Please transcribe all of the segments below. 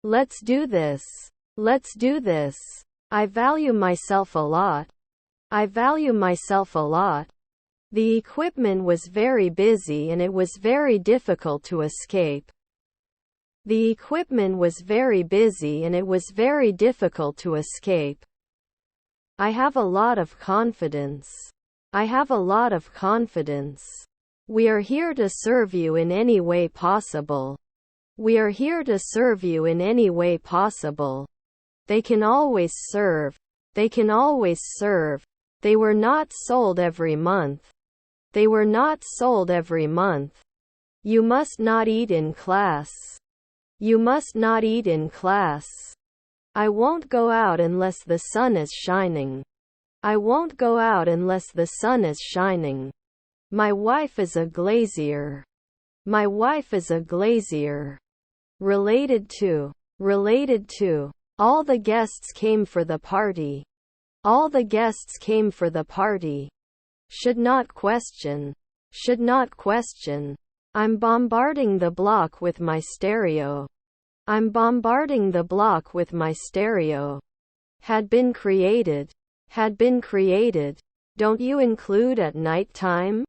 Let's do this. Let's do this. I value myself a lot. I value myself a lot. The equipment was very busy and it was very difficult to escape. The equipment was very busy and it was very difficult to escape. I have a lot of confidence. I have a lot of confidence. We are here to serve you in any way possible. We are here to serve you in any way possible. They can always serve. They can always serve. They were not sold every month. They were not sold every month. You must not eat in class. You must not eat in class. I won't go out unless the sun is shining. I won't go out unless the sun is shining. My wife is a glazier. My wife is a glazier. Related to. Related to. All the guests came for the party. All the guests came for the party. Should not question. Should not question. I'm bombarding the block with my stereo. I'm bombarding the block with my stereo. Had been created. Had been created. Don't you include at night time?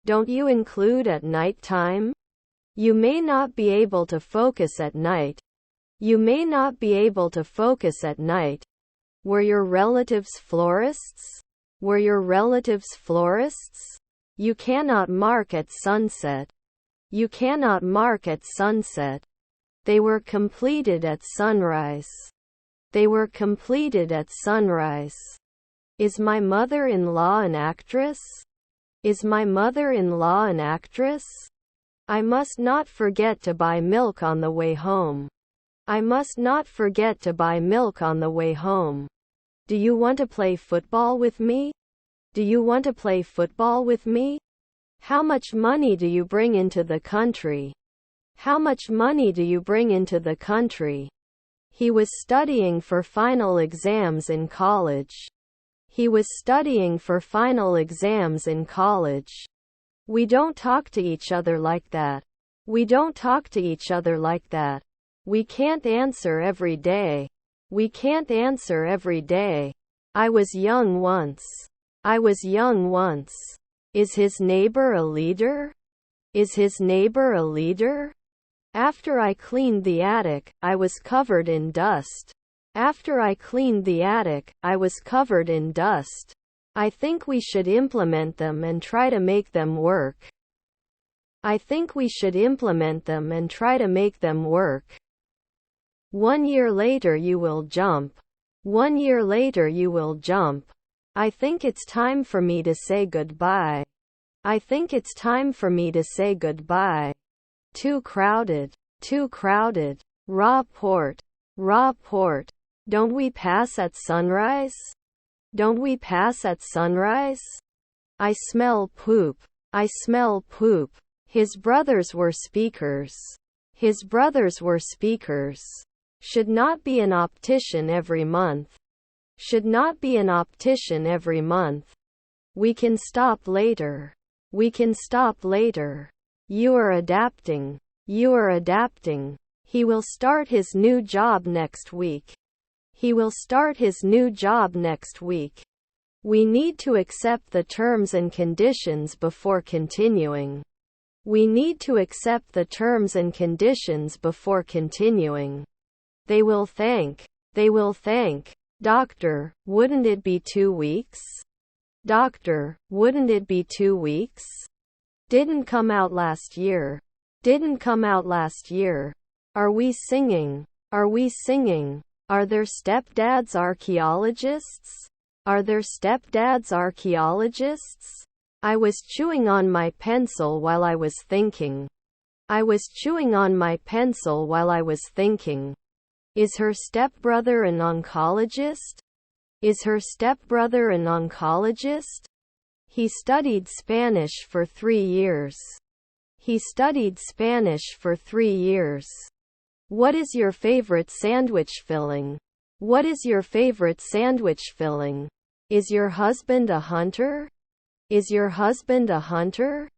Don't you include at night time? You may not be able to focus at night. You may not be able to focus at night. Were your relatives florists? Were your relatives florists? You cannot mark at sunset. You cannot mark at sunset. They were completed at sunrise. They were completed at sunrise. Is my mother-in-law an actress? Is my mother-in-law an actress? I must not forget to buy milk on the way home. I must not forget to buy milk on the way home. Do you want to play football with me? Do you want to play football with me? How much money do you bring into the country? How much money do you bring into the country? He was studying for final exams in college. He was studying for final exams in college. We don't talk to each other like that. We don't talk to each other like that. We can't answer every day. We can't answer every day. I was young once. I was young once. Is his neighbor a leader? Is his neighbor a leader? After I cleaned the attic, I was covered in dust. After I cleaned the attic, I was covered in dust. I think we should implement them and try to make them work. I think we should implement them and try to make them work. 1 year later you will jump. 1 year later you will jump. I think it's time for me to say goodbye. I think it's time for me to say goodbye. Too crowded. Too crowded. Raw port. Raw port. Don't we pass at sunrise? Don't we pass at sunrise? I smell poop. I smell poop. His brothers were speakers. His brothers were speakers. Should not be an optician every month. Should not be an optician every month. We can stop later. We can stop later. You are adapting. You are adapting. He will start his new job next week. He will start his new job next week. We need to accept the terms and conditions before continuing. We need to accept the terms and conditions before continuing. They will thank. They will thank. Doctor, wouldn't it be 2 weeks? Doctor, wouldn't it be 2 weeks? Didn't come out last year. Didn't come out last year. Are we singing? Are we singing? Are there stepdads archaeologists? Are there stepdads archaeologists? I was chewing on my pencil while I was thinking. I was chewing on my pencil while I was thinking. Is her stepbrother an oncologist? Is her stepbrother an oncologist? He studied Spanish for 3 years. He studied Spanish for 3 years. What is your favorite sandwich filling? What is your favorite sandwich filling? Is your husband a hunter? Is your husband a hunter?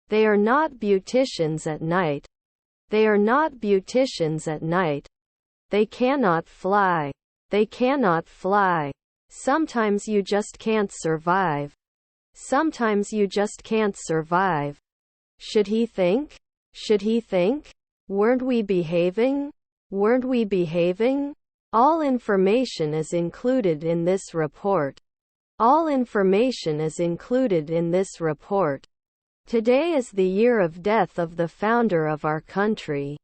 They are not beauticians at night. They are not beauticians at night. They cannot fly. They cannot fly. Sometimes you just can't survive. Sometimes you just can't survive. Should he think? Should he think? Weren't we behaving? Weren't we behaving? All information is included in this report. All information is included in this report. Today is the year of death of the founder of our country.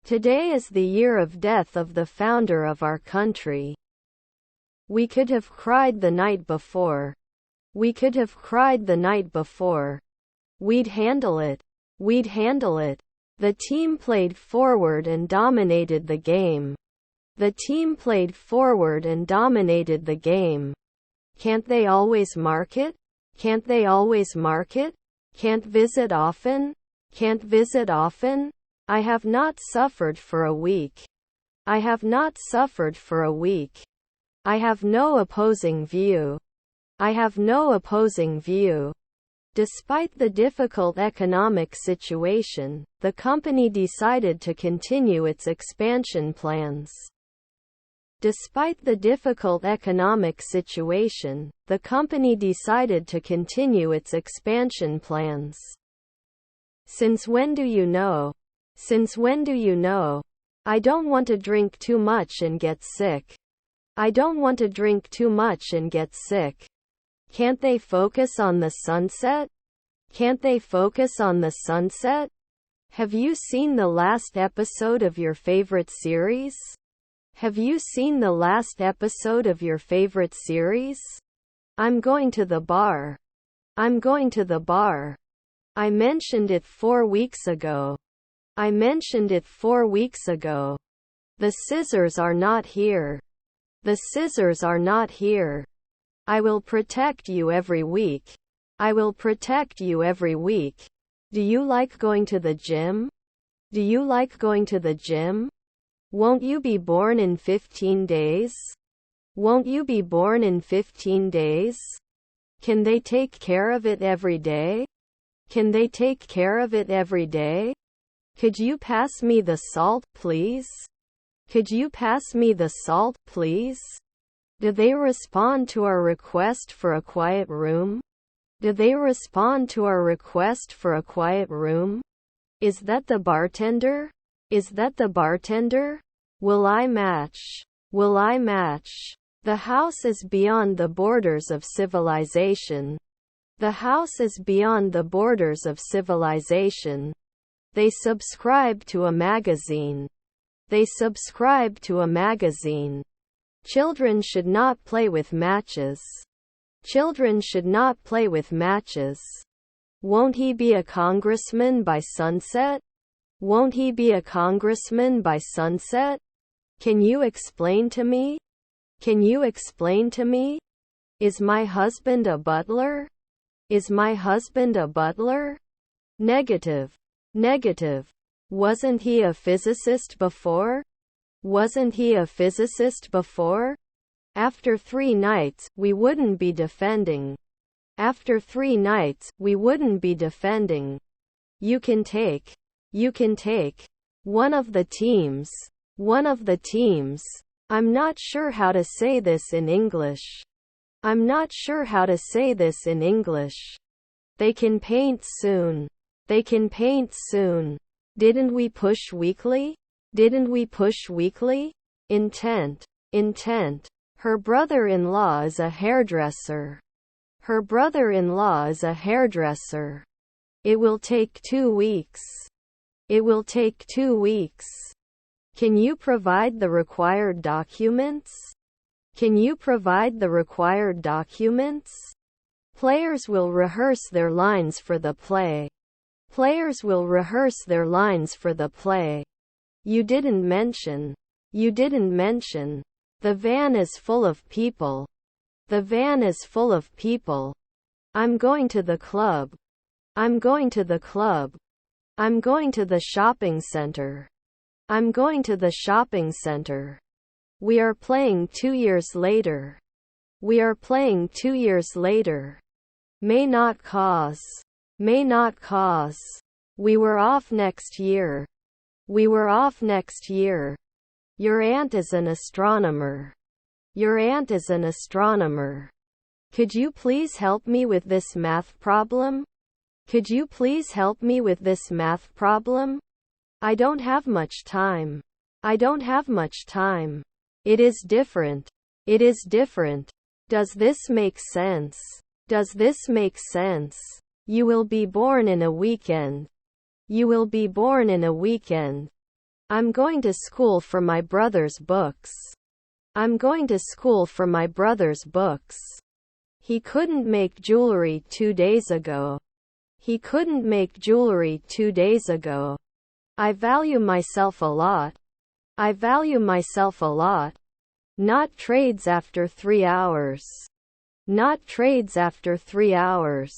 Today is the year of death of the founder of our country. We could have cried the night before. We could have cried the night before. We'd handle it. We'd handle it. The team played forward and dominated the game. The team played forward and dominated the game. Can't they always mark it? Can't they always mark it? Can't visit often? Can't visit often? I have not suffered for a week. I have not suffered for a week. I have no opposing view. I have no opposing view. Despite the difficult economic situation, the company decided to continue its expansion plans. Despite the difficult economic situation, the company decided to continue its expansion plans. Since when do you know? Since when do you know? I don't want to drink too much and get sick. I don't want to drink too much and get sick. Can't they focus on the sunset? Can't they focus on the sunset? Have you seen the last episode of your favorite series? Have you seen the last episode of your favorite series? I'm going to the bar. I'm going to the bar. I mentioned it 4 weeks ago. I mentioned it 4 weeks ago. The scissors are not here. The scissors are not here. I will protect you every week. I will protect you every week. Do you like going to the gym? Do you like going to the gym? Won't you be born in 15 days? Won't you be born in 15 days? Can they take care of it every day? Can they take care of it every day? Could you pass me the salt, please? Could you pass me the salt, please? Do they respond to our request for a quiet room? Do they respond to our request for a quiet room? Is that the bartender? Is that the bartender? Will I match? Will I match? The house is beyond the borders of civilization. The house is beyond the borders of civilization. They subscribe to a magazine. They subscribe to a magazine. Children should not play with matches. Children should not play with matches. Won't he be a congressman by sunset? Won't he be a congressman by sunset? Can you explain to me? Can you explain to me? Is my husband a butler? Is my husband a butler? Negative. Negative. Wasn't he a physicist before? Wasn't he a physicist before? After 3 nights, we wouldn't be defending. After 3 nights, we wouldn't be defending. You can take one of the teams. One of the teams. I'm not sure how to say this in English. I'm not sure how to say this in English. They can paint soon. They can paint soon. Didn't we push weekly? Didn't we push weekly? Intent. Intent. Her brother-in-law is a hairdresser. Her brother-in-law is a hairdresser. It will take 2 weeks. It will take 2 weeks. Can you provide the required documents? Can you provide the required documents? Players will rehearse their lines for the play. Players will rehearse their lines for the play. You didn't mention. You didn't mention. The van is full of people. The van is full of people. I'm going to the club. I'm going to the club. I'm going to the shopping center. I'm going to the shopping center. We are playing 2 years later. We are playing 2 years later. May not cause. May not cause. We were off next year. We were off next year. Your aunt is an astronomer. Your aunt is an astronomer. Could you please help me with this math problem? Could you please help me with this math problem? I don't have much time. I don't have much time. It is different. It is different. Does this make sense? Does this make sense? You will be born in a weekend. You will be born in a weekend. I'm going to school for my brother's books. I'm going to school for my brother's books. He couldn't make jewelry 2 days ago. He couldn't make jewelry 2 days ago. I value myself a lot. I value myself a lot. Not trades after 3 hours. Not trades after 3 hours.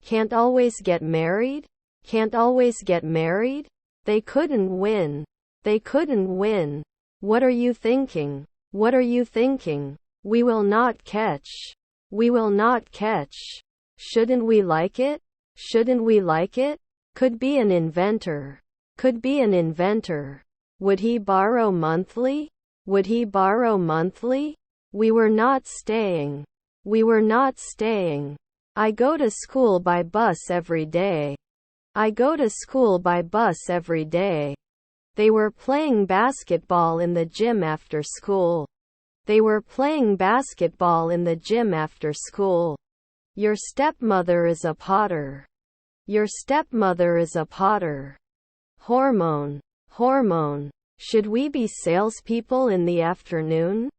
Can't always get married? Can't always get married? They couldn't win. They couldn't win. What are you thinking? What are you thinking? We will not catch. We will not catch. Shouldn't we like it? Shouldn't we like it? Could be an inventor. Could be an inventor. Would he borrow monthly? Would he borrow monthly? We were not staying. We were not staying. I go to school by bus every day. I go to school by bus every day. They were playing basketball in the gym after school. They were playing basketball in the gym after school. Your stepmother is a potter. Your stepmother is a potter. Hormone. Hormone. Should we be salespeople in the afternoon?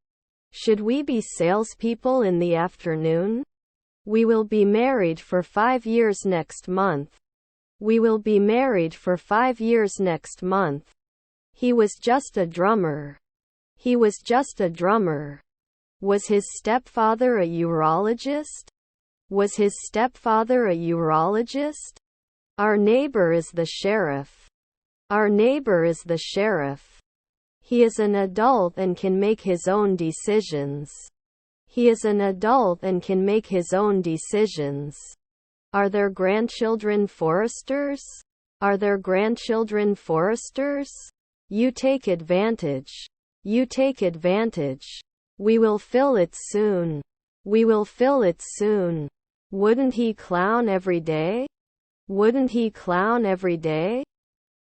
Should we be salespeople in the afternoon? We will be married for 5 years next month. We will be married for 5 years next month. He was just a drummer. He was just a drummer. Was his stepfather a urologist? Was his stepfather a urologist? Our neighbor is the sheriff. Our neighbor is the sheriff. He is an adult and can make his own decisions. He is an adult and can make his own decisions. Are their grandchildren foresters? Are their grandchildren foresters? You take advantage. You take advantage. We will fill it soon. We will fill it soon. Wouldn't he clown every day? Wouldn't he clown every day?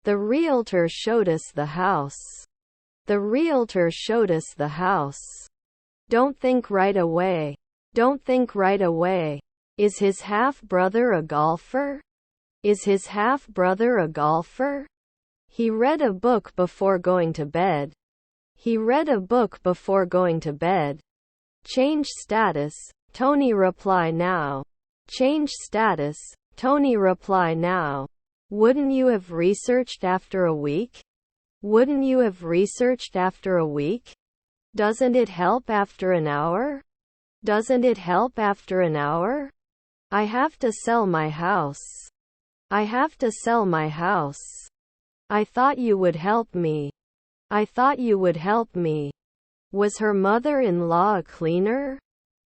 The realtor showed us the house. The realtor showed us the house. Don't think right away. Don't think right away. Is his half-brother a golfer? Is his half-brother a golfer? He read a book before going to bed. He read a book before going to bed. Change status. Tony reply now. Change status. Tony reply now. Wouldn't you have researched after a week? Wouldn't you have researched after a week? Doesn't it help after an hour? Doesn't it help after an hour? I have to sell my house. I have to sell my house. I thought you would help me. I thought you would help me. Was her mother-in-law a cleaner?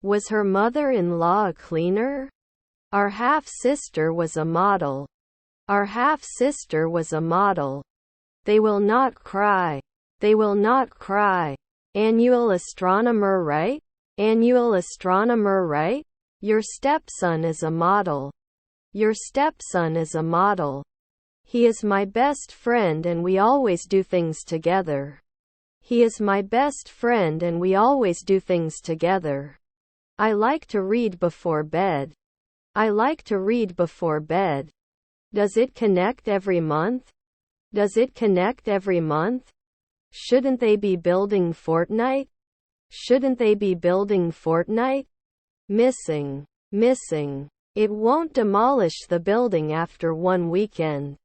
Was her mother-in-law a cleaner? Our half-sister was a model. Our half-sister was a model. They will not cry. They will not cry. Annual astronomer, right? Annual astronomer, right? Your stepson is a model. Your stepson is a model. He is my best friend and we always do things together. He is my best friend and we always do things together. I like to read before bed. I like to read before bed. Does it connect every month? Does it connect every month? Shouldn't they be building Fortnite? Shouldn't they be building Fortnite? Missing. Missing. It won't demolish the building after one weekend.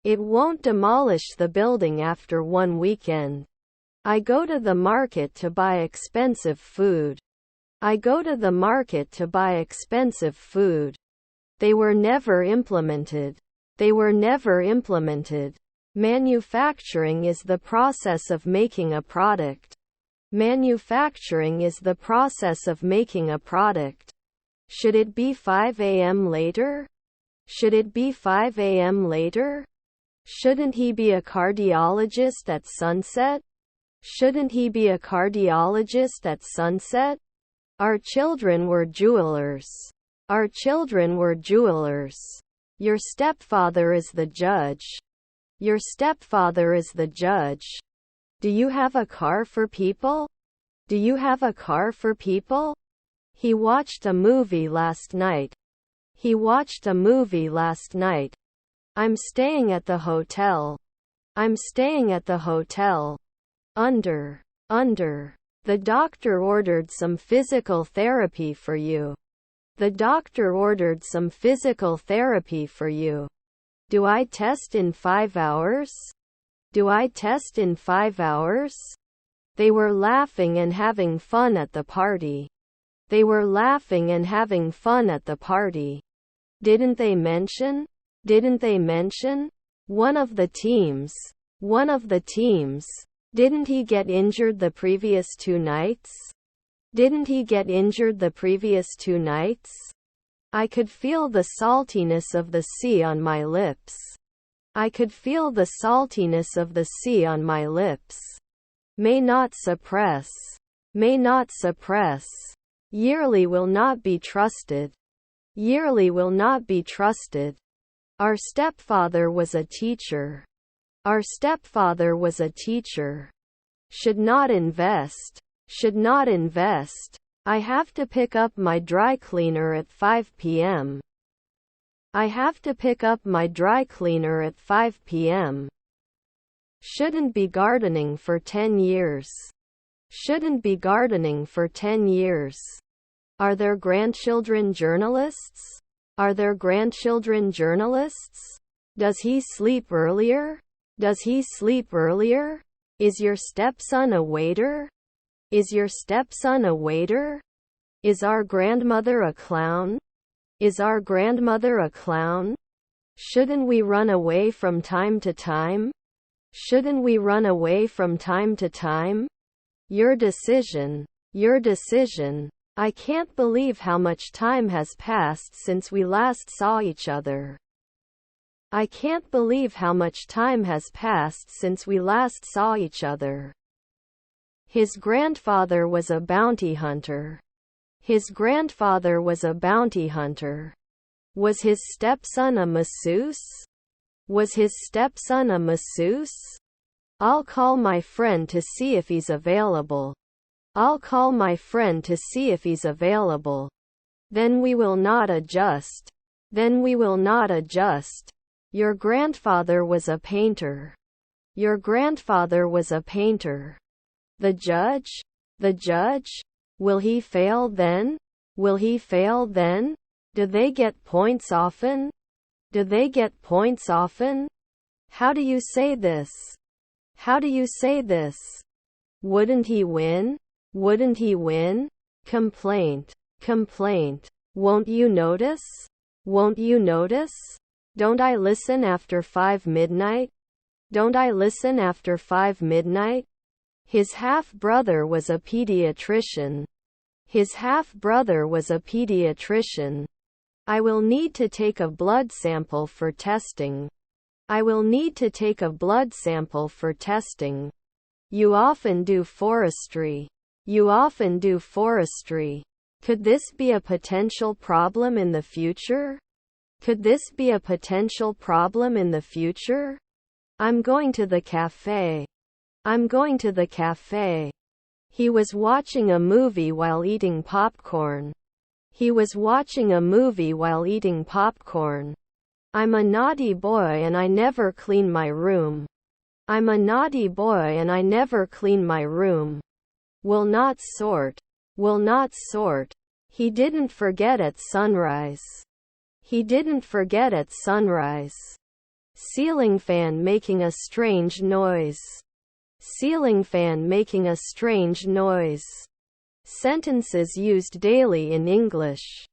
It won't demolish the building after one weekend. I go to the market to buy expensive food. I go to the market to buy expensive food. They were never implemented. They were never implemented. Manufacturing is the process of making a product. Manufacturing is the process of making a product. Should it be 5 a.m. later? Should it be 5 a.m. later? Shouldn't he be a cardiologist at sunset? Shouldn't he be a cardiologist at sunset? Our children were jewelers. Our children were jewelers. Your stepfather is the judge. Your stepfather is the judge. Do you have a car for people? Do you have a car for people? He watched a movie last night. He watched a movie last night. I'm staying at the hotel. I'm staying at the hotel. Under. The doctor ordered some physical therapy for you. The doctor ordered some physical therapy for you. Do I test in 5 hours? Do I test in 5 hours? They were laughing and having fun at the party. They were laughing and having fun at the party. Didn't they mention? Didn't they mention? One of the teams. Didn't he get injured the previous 2 nights? Didn't he get injured the previous 2 nights? I could feel the saltiness of the sea on my lips. I could feel the saltiness of the sea on my lips. May not suppress. May not suppress. Yearly will not be trusted. Yearly will not be trusted. Our stepfather was a teacher. Our stepfather was a teacher. Should not invest. Should not invest. I have to pick up my dry cleaner at 5 p.m. I have to pick up my dry cleaner at 5 p.m. Shouldn't be gardening for 10 years. Shouldn't be gardening for 10 years. Are there grandchildren journalists? Are there grandchildren journalists? Does he sleep earlier? Does he sleep earlier? Is your stepson a waiter? Is your stepson a waiter? Is our grandmother a clown? Is our grandmother a clown? Shouldn't we run away from time to time? Shouldn't we run away from time to time? Your decision. Your decision. I can't believe how much time has passed since we last saw each other. I can't believe how much time has passed since we last saw each other. His grandfather was a bounty hunter. His grandfather was a bounty hunter. Was his stepson a masseuse? Was his stepson a masseuse? I'll call my friend to see if he's available. I'll call my friend to see if he's available. Then we will not adjust. Then we will not adjust. Your grandfather was a painter. Your grandfather was a painter. The judge? The judge? Will he fail then? Will he fail then? Do they get points often? Do they get points often? How do you say this? How do you say this? Wouldn't he win? Wouldn't he win? Complaint. Complaint. Won't you notice? Won't you notice? Don't I listen after 5 midnight? Don't I listen after 5 midnight? His half-brother was a pediatrician. His half-brother was a pediatrician. I will need to take a blood sample for testing. I will need to take a blood sample for testing. You often do forestry. You often do forestry. Could this be a potential problem in the future? Could this be a potential problem in the future? I'm going to the cafe. I'm going to the cafe. He was watching a movie while eating popcorn. He was watching a movie while eating popcorn. I'm a naughty boy and I never clean my room. I'm a naughty boy and I never clean my room. Will not sort. Will not sort. He didn't forget at sunrise. He didn't forget at sunrise. Ceiling fan making a strange noise. Ceiling fan making a strange noise. Sentences used daily in English.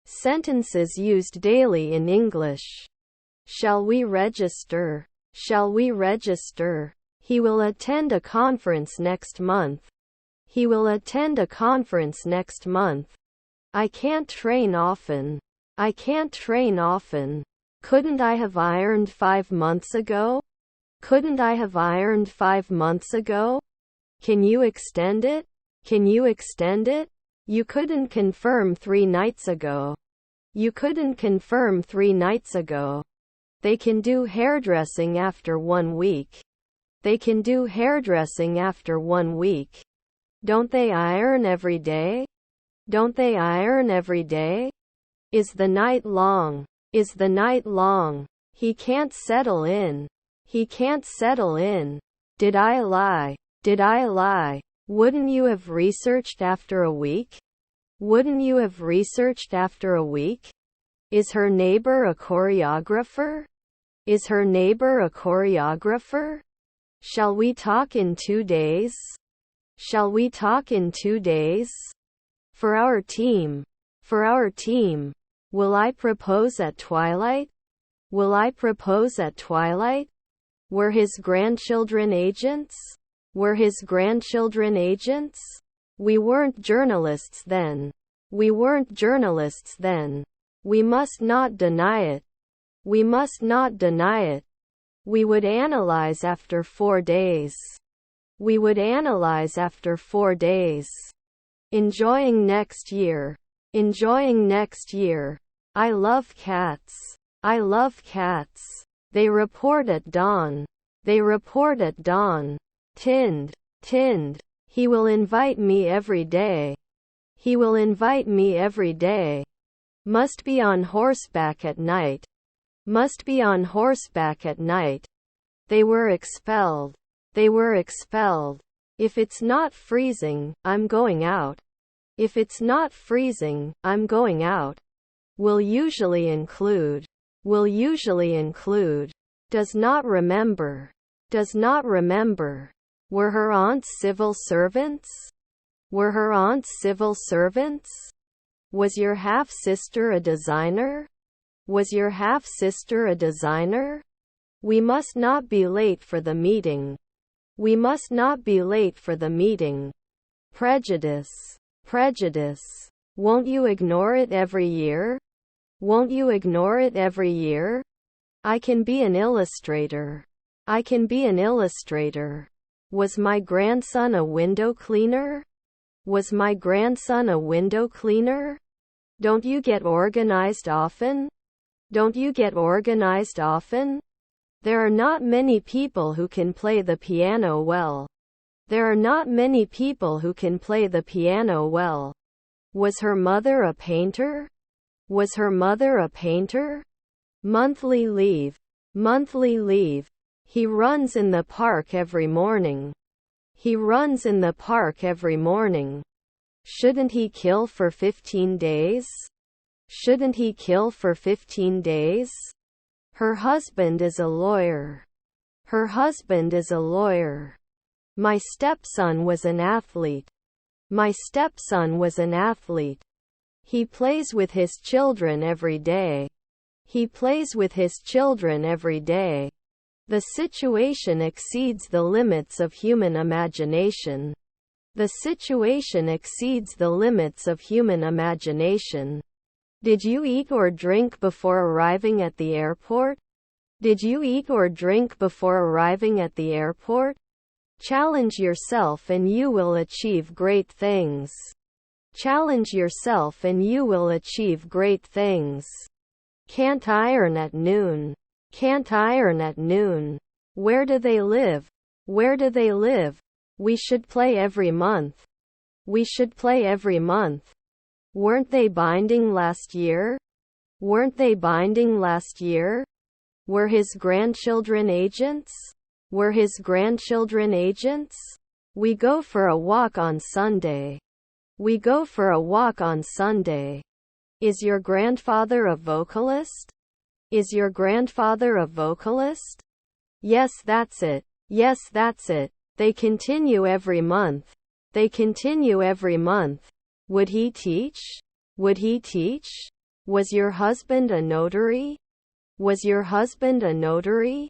Sentences used daily in English. Shall we register? Shall we register? He will attend a conference next month. He will attend a conference next month. I can't train often. I can't train often. Couldn't I have ironed 5 months ago? Couldn't I have ironed 5 months ago? Can you extend it? Can you extend it? You couldn't confirm 3 nights ago. You couldn't confirm 3 nights ago. They can do hairdressing after 1 week. They can do hairdressing after 1 week. Don't they iron every day? Don't they iron every day? Is the night long? Is the night long? He can't settle in. He can't settle in. Did I lie? Did I lie? Wouldn't you have researched after a week? Wouldn't you have researched after a week? Is her neighbor a choreographer? Is her neighbor a choreographer? Shall we talk in 2 days? Shall we talk in 2 days? For our team. For our team. Will I propose at twilight? Will I propose at twilight? Were his grandchildren agents? Were his grandchildren agents? We weren't journalists then. We weren't journalists then. We must not deny it. We must not deny it. We would analyze after 4 days. We would analyze after 4 days. Enjoying next year. Enjoying next year. I love cats. I love cats. They report at dawn. They report at dawn. Tinned. Tinned. He will invite me every day. He will invite me every day. Must be on horseback at night. Must be on horseback at night. They were expelled. They were expelled. If it's not freezing, I'm going out. If it's not freezing, I'm going out. Will usually include. Will usually include. Does not remember. Does not remember. Were her aunts civil servants? Were her aunts civil servants? Was your half-sister a designer? Was your half-sister a designer? We must not be late for the meeting. We must not be late for the meeting. Prejudice. Prejudice. Won't you ignore it every year? Won't you ignore it every year? I can be an illustrator. I can be an illustrator. Was my grandson a window cleaner? Was my grandson a window cleaner? Don't you get organized often? Don't you get organized often? There are not many people who can play the piano well. There are not many people who can play the piano well. Was her mother a painter? Was her mother a painter? Monthly leave. Monthly leave. He runs in the park every morning. He runs in the park every morning. Shouldn't he kill for 15 days? Shouldn't he kill for 15 days? Her husband is a lawyer. Her husband is a lawyer. My stepson was an athlete. My stepson was an athlete. He plays with his children every day. He plays with his children every day. The situation exceeds the limits of human imagination. The situation exceeds the limits of human imagination. Did you eat or drink before arriving at the airport? Did you eat or drink before arriving at the airport? Challenge yourself and you will achieve great things. Challenge yourself and you will achieve great things. Can't iron at noon. Can't iron at noon. Where do they live? Where do they live? We should play every month. We should play every month. Weren't they binding last year? Weren't they binding last year? Were his grandchildren agents? Were his grandchildren agents? We go for a walk on Sunday. We go for a walk on Sunday. Is your grandfather a vocalist? Is your grandfather a vocalist? Yes, that's it. Yes, that's it. They continue every month. They continue every month. Would he teach? Would he teach? Was your husband a notary? Was your husband a notary?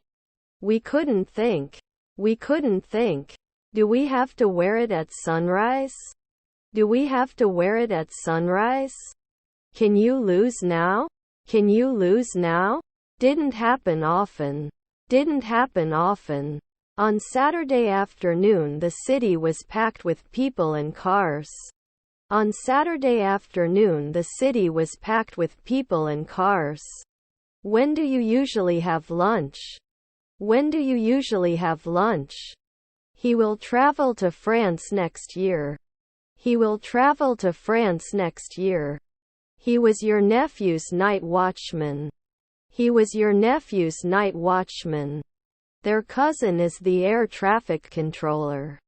We couldn't think. We couldn't think. Do we have to wear it at sunrise? Do we have to wear it at sunrise? Can you lose now? Can you lose now? Didn't happen often. Didn't happen often. On Saturday afternoon the city was packed with people and cars. On Saturday afternoon the city was packed with people and cars. When do you usually have lunch? When do you usually have lunch? He will travel to France next year. He will travel to France next year. He was your nephew's night watchman. He was your nephew's night watchman. Their cousin is the air traffic controller.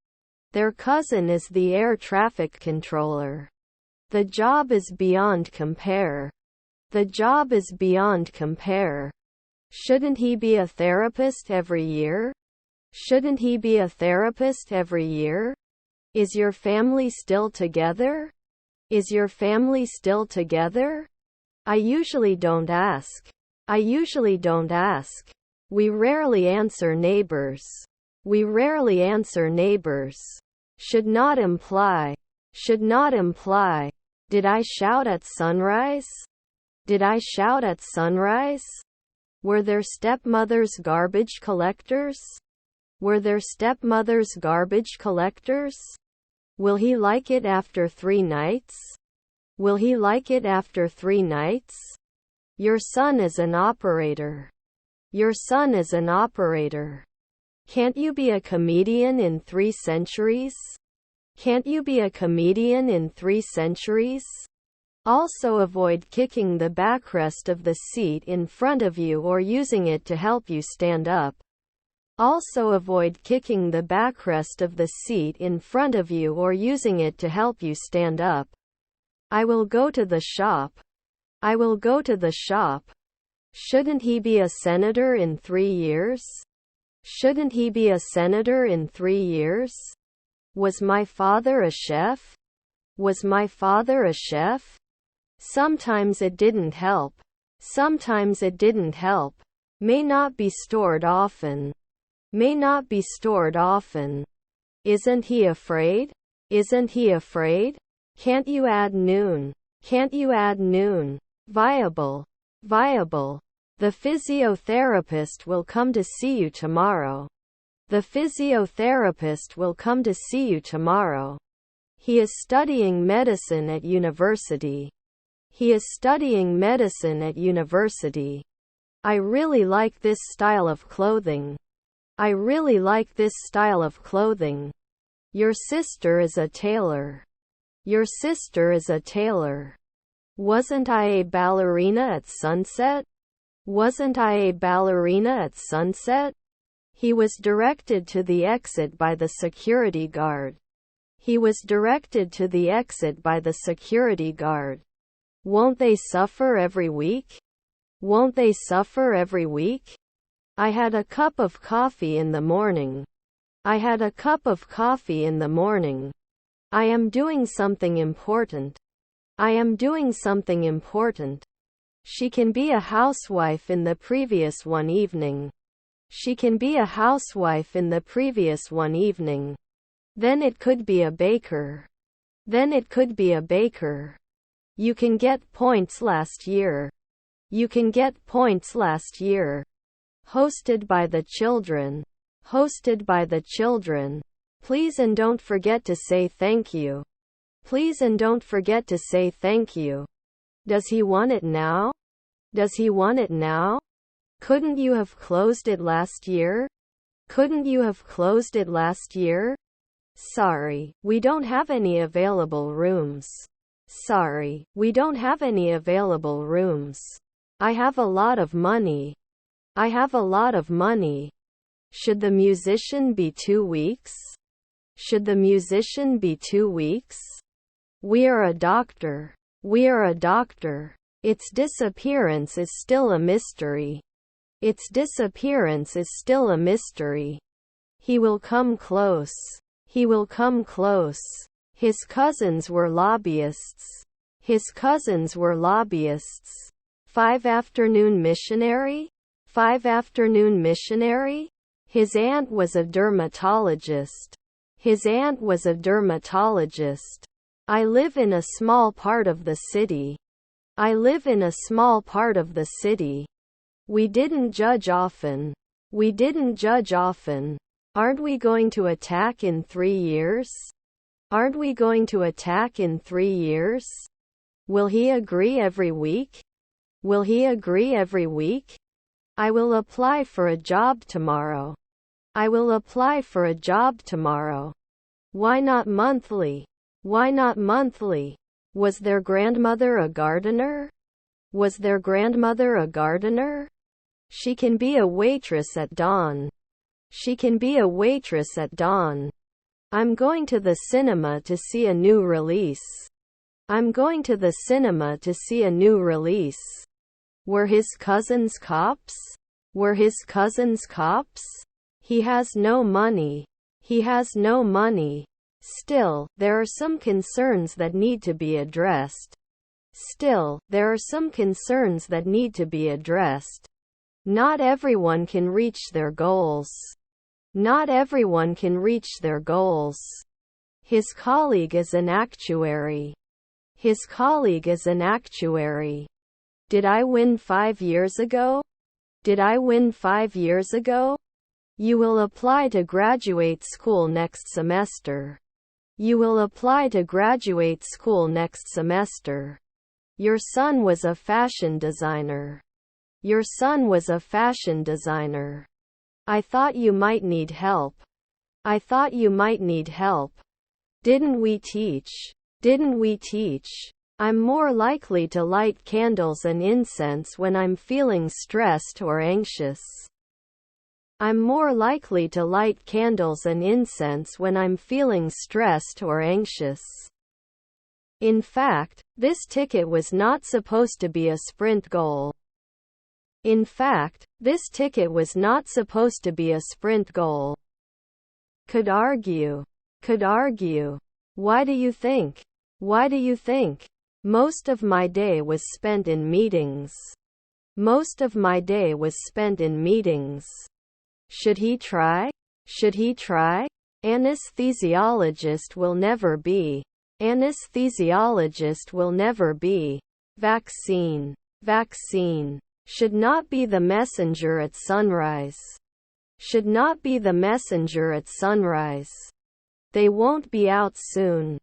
Their cousin is the air traffic controller. The job is beyond compare. The job is beyond compare. Shouldn't he be a therapist every year? Shouldn't he be a therapist every year? Is your family still together? Is your family still together? I usually don't ask. I usually don't ask. We rarely answer neighbors. We rarely answer neighbors. Should not imply. Should not imply. Did I shout at sunrise? Did I shout at sunrise? Were their stepmothers garbage collectors? Were their stepmothers garbage collectors? Will he like it after 3 nights? Will he like it after 3 nights? Your son is an operator. Your son is an operator. Can't you be a comedian in 3 centuries? Can't you be a comedian in 3 centuries? Also avoid kicking the backrest of the seat in front of you or using it to help you stand up. Also avoid kicking the backrest of the seat in front of you or using it to help you stand up. I will go to the shop. I will go to the shop. Shouldn't he be a senator in 3 years? Shouldn't he be a senator in 3 years? Was my father a chef? Was my father a chef? Sometimes it didn't help. Sometimes it didn't help. May not be stored often. May not be stored often. Isn't he afraid? Isn't he afraid? Can't you add noon? Can't you add noon? Viable. Viable. The physiotherapist will come to see you tomorrow. The physiotherapist will come to see you tomorrow. He is studying medicine at university. He is studying medicine at university. I really like this style of clothing. I really like this style of clothing. Your sister is a tailor. Your sister is a tailor. Wasn't I a ballerina at sunset? Wasn't I a ballerina at sunset? He was directed to the exit by the security guard. He was directed to the exit by the security guard. Won't they suffer every week? Won't they suffer every week? I had a cup of coffee in the morning. I had a cup of coffee in the morning. I am doing something important. I am doing something important. She can be a housewife in the previous one evening. She can be a housewife in the previous one evening. Then it could be a baker. Then it could be a baker. You can get points last year. You can get points last year. Hosted by the children. Hosted by the children. Please and don't forget to say thank you. Please and don't forget to say thank you. Does he want it now? Does he want it now? Couldn't you have closed it last year? Couldn't you have closed it last year? Sorry, we don't have any available rooms. Sorry, we don't have any available rooms. I have a lot of money. I have a lot of money. Should the musician be 2 weeks? Should the musician be 2 weeks? We are a doctor. We are a doctor. Its disappearance is still a mystery. Its disappearance is still a mystery. He will come close. He will come close. His cousins were lobbyists. His cousins were lobbyists. 5 afternoon missionary? 5 afternoon missionary? His aunt was a dermatologist. His aunt was a dermatologist. I live in a small part of the city. I live in a small part of the city. We didn't judge often. We didn't judge often. Aren't we going to attack in 3 years? Aren't we going to attack in 3 years? Will he agree every week? Will he agree every week? I will apply for a job tomorrow. I will apply for a job tomorrow. Why not monthly? Why not monthly? Was their grandmother a gardener? Was their grandmother a gardener? She can be a waitress at dawn. She can be a waitress at dawn. I'm going to the cinema to see a new release. I'm going to the cinema to see a new release. Were his cousins cops? Were his cousins cops? He has no money. He has no money. Still, there are some concerns that need to be addressed. Still, there are some concerns that need to be addressed. Not everyone can reach their goals. Not everyone can reach their goals. His colleague is an actuary. His colleague is an actuary. Did I win 5 years ago? Did I win 5 years ago? You will apply to graduate school next semester. You will apply to graduate school next semester. Your son was a fashion designer. Your son was a fashion designer. I thought you might need help. I thought you might need help. Didn't we teach? Didn't we teach? I'm more likely to light candles and incense when I'm feeling stressed or anxious. I'm more likely to light candles and incense when I'm feeling stressed or anxious. In fact, this ticket was not supposed to be a sprint goal. In fact, this ticket was not supposed to be a sprint goal. Could argue. Could argue. Why do you think? Why do you think? Most of my day was spent in meetings. Most of my day was spent in meetings. Should he try? Should he try? Anesthesiologist will never be. Anesthesiologist will never be. Vaccine. Vaccine. Should not be the messenger at sunrise. Should not be the messenger at sunrise. They won't be out soon.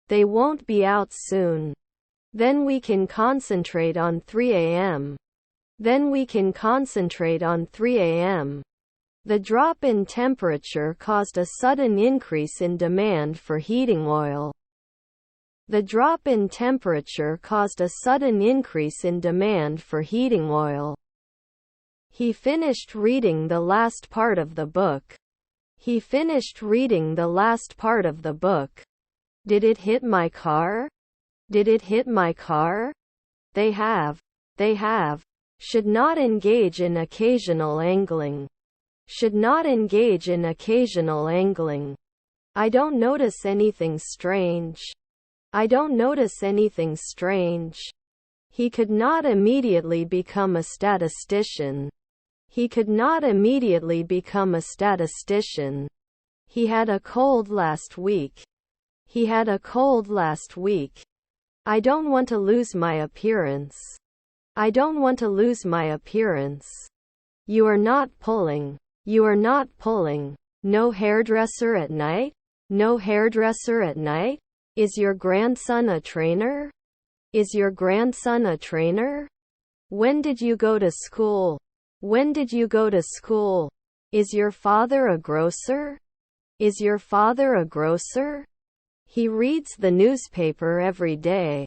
They won't be out soon. Then we can concentrate on 3 a.m. Then we can concentrate on 3 a.m. The drop in temperature caused a sudden increase in demand for heating oil. The drop in temperature caused a sudden increase in demand for heating oil. He finished reading the last part of the book. He finished reading the last part of the book. Did it hit my car? Did it hit my car? They have. They have. Should not engage in occasional angling. Should not engage in occasional angling. I don't notice anything strange. I don't notice anything strange. He could not immediately become a statistician. He could not immediately become a statistician. He had a cold last week. He had a cold last week. I don't want to lose my appearance. I don't want to lose my appearance. You are not pulling. You are not pulling. No hairdresser at night? No hairdresser at night? Is your grandson a trainer? Is your grandson a trainer? When did you go to school? When did you go to school? Is your father a grocer? Is your father a grocer? He reads the newspaper every day.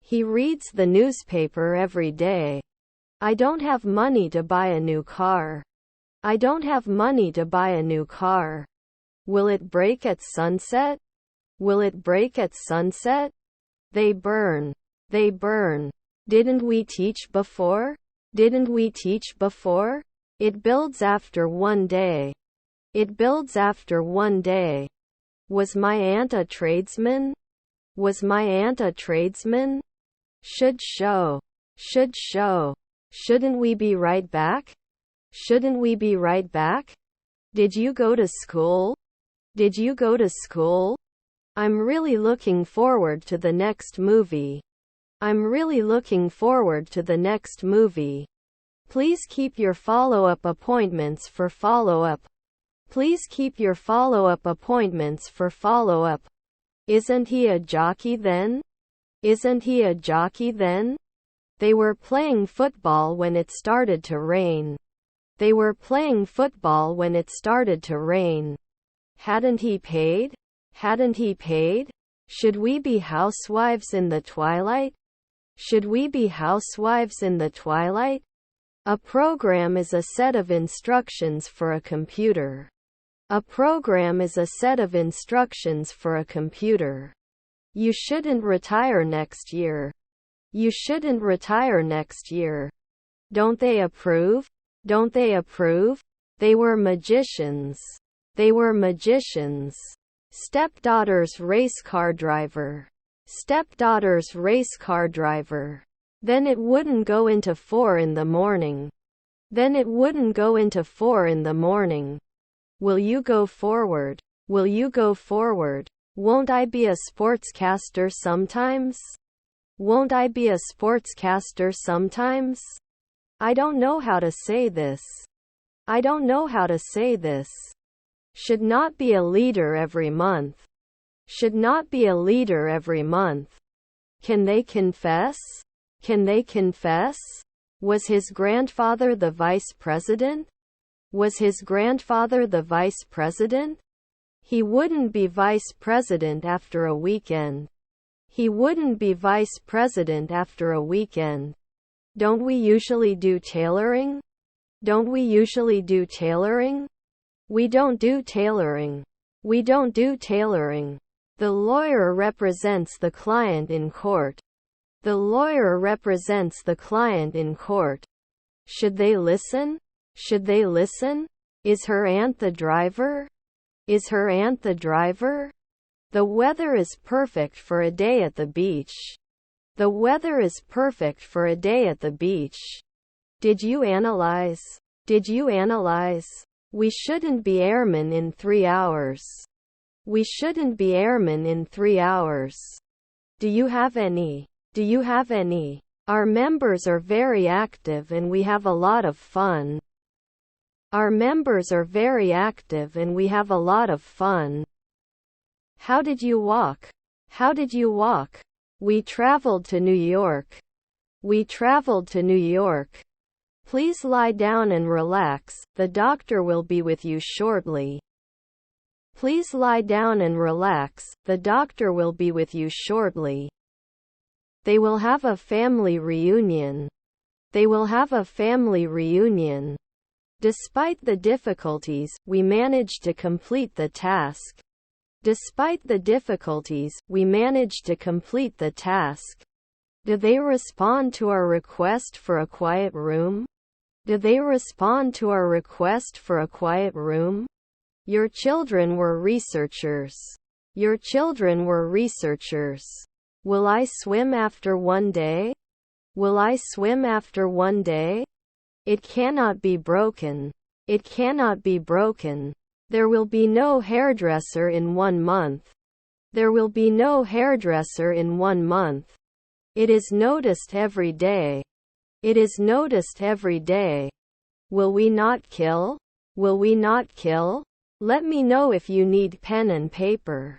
He reads the newspaper every day. I don't have money to buy a new car. I don't have money to buy a new car. Will it break at sunset? Will it break at sunset? They burn. They burn. Didn't we teach before? Didn't we teach before? It builds after one day. It builds after one day. Was my aunt a tradesman? Was my aunt a tradesman? Should show. Should show. Shouldn't we be right back? Shouldn't we be right back? Did you go to school? Did you go to school? I'm really looking forward to the next movie. I'm really looking forward to the next movie. Please keep your follow-up appointments for follow-up. Please keep your follow-up appointments for follow-up. Isn't he a jockey then? Isn't he a jockey then? They were playing football when it started to rain. They were playing football when it started to rain. Hadn't he paid? Hadn't he paid? Should we be housewives in the twilight? Should we be housewives in the twilight? A program is a set of instructions for a computer. A program is a set of instructions for a computer. You shouldn't retire next year. You shouldn't retire next year. Don't they approve? Don't they approve? They were magicians. They were magicians. Stepdaughter's race car driver. Stepdaughter's race car driver. Then it wouldn't go into 4 in the morning. Then it wouldn't go into 4 in the morning. Will you go forward? Will you go forward? Won't I be a sportscaster sometimes? Won't I be a sportscaster sometimes? I don't know how to say this. I don't know how to say this. Should not be a leader every month. Should not be a leader every month. Can they confess? Can they confess? Was his grandfather the vice president? Was his grandfather the vice president? He wouldn't be vice president after a weekend. He wouldn't be vice president after a weekend. Don't we usually do tailoring? Don't we usually do tailoring? We don't do tailoring. We don't do tailoring. The lawyer represents the client in court. The lawyer represents the client in court. Should they listen? Should they listen? Is her aunt the driver? Is her aunt the driver? The weather is perfect for a day at the beach. The weather is perfect for a day at the beach. Did you analyze? Did you analyze? We shouldn't be airmen in 3 hours. We shouldn't be airmen in 3 hours. Do you have any? Do you have any? Our members are very active and we have a lot of fun. Our members are very active and we have a lot of fun. How did you walk? How did you walk? We traveled to New York. We traveled to New York. Please lie down and relax. The doctor will be with you shortly. Please lie down and relax. The doctor will be with you shortly. They will have a family reunion. They will have a family reunion. Despite the difficulties, we managed to complete the task. Despite the difficulties, we managed to complete the task. Do they respond to our request for a quiet room? Do they respond to our request for a quiet room? Your children were researchers. Your children were researchers. Will I swim after one day? Will I swim after one day? It cannot be broken. It cannot be broken. There will be no hairdresser in 1 month. There will be no hairdresser in 1 month. It is noticed every day. It is noticed every day. Will we not kill? Will we not kill? Let me know if you need pen and paper.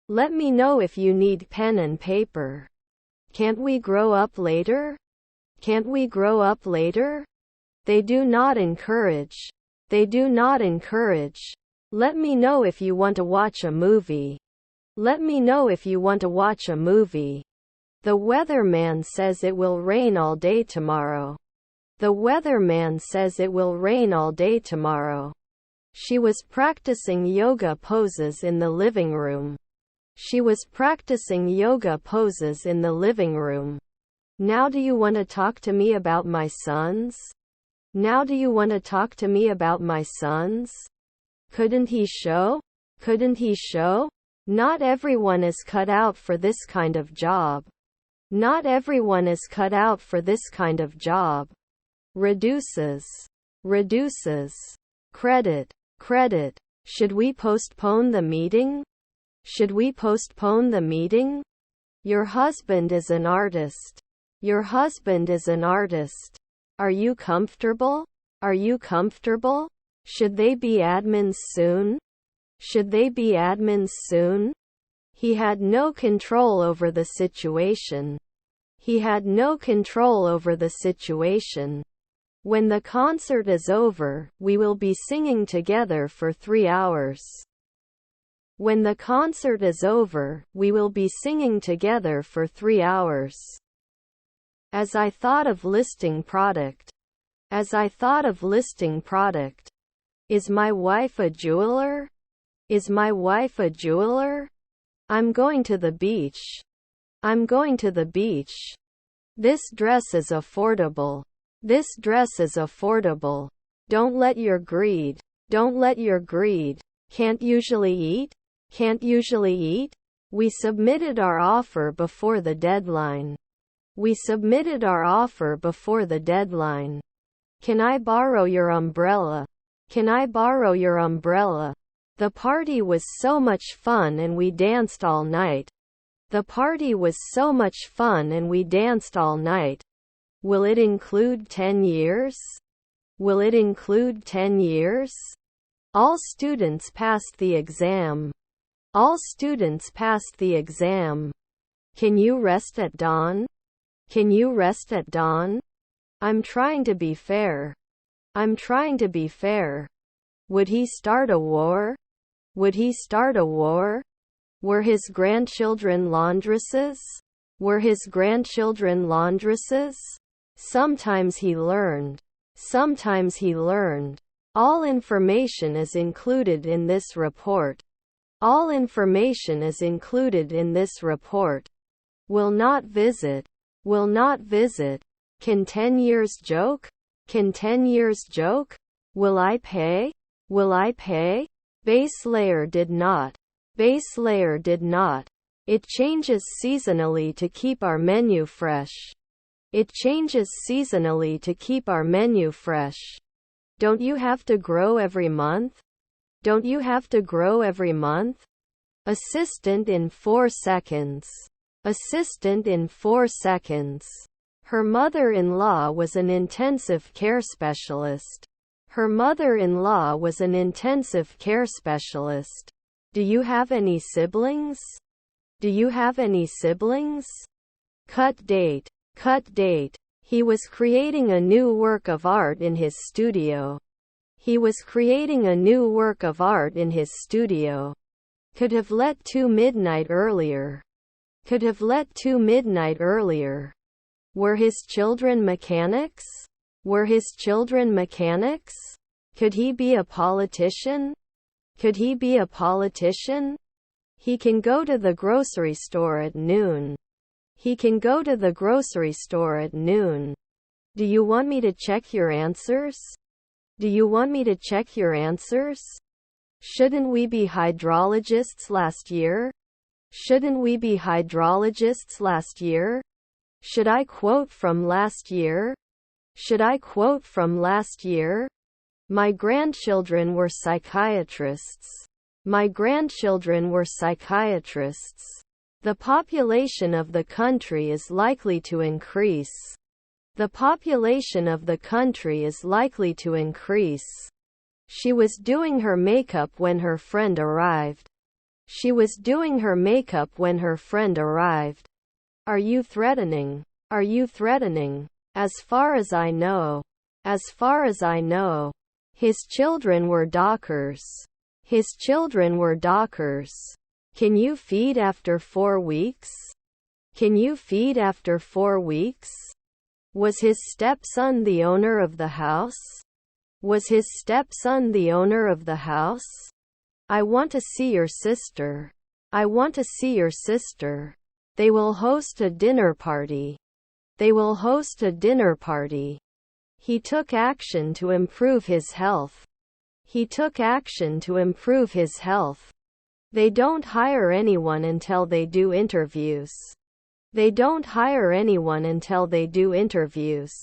Let me know if you need pen and paper. Can't we grow up later? Can't we grow up later? They do not encourage. They do not encourage. Let me know if you want to watch a movie. Let me know if you want to watch a movie. The weatherman says it will rain all day tomorrow. The weatherman says it will rain all day tomorrow. She was practicing yoga poses in the living room. She was practicing yoga poses in the living room. Now do you want to talk to me about my sons? Now do you want to talk to me about my sons? Couldn't he show? Couldn't he show? Not everyone is cut out for this kind of job. Not everyone is cut out for this kind of job. Reduces. Reduces. Credit. Credit. Should we postpone the meeting? Should we postpone the meeting? Your husband is an artist. Your husband is an artist. Are you comfortable? Are you comfortable? Should they be admins soon? Should they be admins soon? He had no control over the situation. He had no control over the situation. When the concert is over, we will be singing together for 3 hours. When the concert is over, we will be singing together for 3 hours. As I thought of listing product. As I thought of listing product. Is my wife a jeweler? Is my wife a jeweler? I'm going to the beach. I'm going to the beach. This dress is affordable. This dress is affordable. Don't let your greed. Don't let your greed. Can't usually eat? Can't usually eat? We submitted our offer before the deadline. We submitted our offer before the deadline. Can I borrow your umbrella? Can I borrow your umbrella? The party was so much fun and we danced all night. The party was so much fun and we danced all night. Will it include 10 years? Will it include 10 years? All students passed the exam. All students passed the exam. Can you rest at dawn? Can you rest at dawn? I'm trying to be fair. I'm trying to be fair. Would he start a war? Would he start a war? Were his grandchildren laundresses? Were his grandchildren laundresses? Sometimes he learned. Sometimes he learned. All information is included in this report. All information is included in this report. Will not visit. Will not visit. Can 10 years joke? Can 10 years joke? Will I pay? Will I pay? Base layer did not. Base layer did not. It changes seasonally to keep our menu fresh. It changes seasonally to keep our menu fresh. Don't you have to grow every month? Don't you have to grow every month? Assistant in 4 seconds. Assistant in 4 seconds. Her mother-in-law was an intensive care specialist. Her mother-in-law was an intensive care specialist. Do you have any siblings? Do you have any siblings? Cut date. Cut date. He was creating a new work of art in his studio. He was creating a new work of art in his studio. Could have let 2 midnight earlier. Could have let 2 midnight earlier. Were his children mechanics? Were his children mechanics? Could he be a politician? Could he be a politician? He can go to the grocery store at noon. He can go to the grocery store at noon. Do you want me to check your answers? Do you want me to check your answers? Shouldn't we be hydrologists last year? Shouldn't we be hydrologists last year? Should I quote from last year? Should I quote from last year? My grandchildren were psychiatrists. My grandchildren were psychiatrists. The population of the country is likely to increase. The population of the country is likely to increase. She was doing her makeup when her friend arrived. She was doing her makeup when her friend arrived. Are you threatening? Are you threatening? As far as I know. As far as I know. His children were dockers. His children were dockers. Can you feed after 4 weeks? Can you feed after 4 weeks? Was his stepson the owner of the house? Was his stepson the owner of the house? I want to see your sister. I want to see your sister. They will host a dinner party. They will host a dinner party. He took action to improve his health. He took action to improve his health. They don't hire anyone until they do interviews. They don't hire anyone until they do interviews.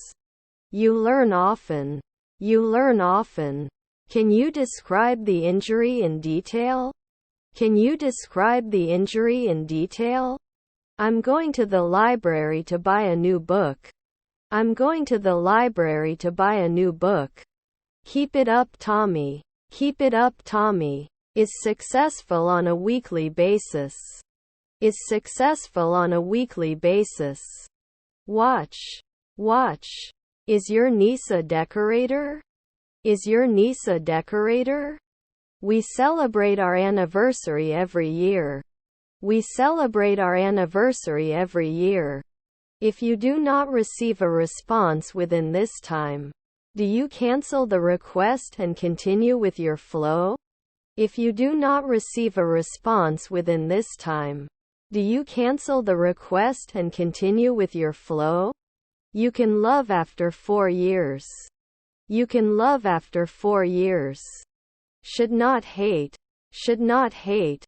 You learn often. You learn often. Can you describe the injury in detail? Can you describe the injury in detail? I'm going to the library to buy a new book. I'm going to the library to buy a new book. Keep it up, Tommy. Keep it up, Tommy. Is successful on a weekly basis. Is successful on a weekly basis. Watch. Watch. Is your niece a decorator? Is your niece a decorator? We celebrate our anniversary every year. We celebrate our anniversary every year. If you do not receive a response within this time, do you cancel the request and continue with your flow? If you do not receive a response within this time, do you cancel the request and continue with your flow? You can love after 4 years. You can love after 4 years. Should not hate. Should not hate.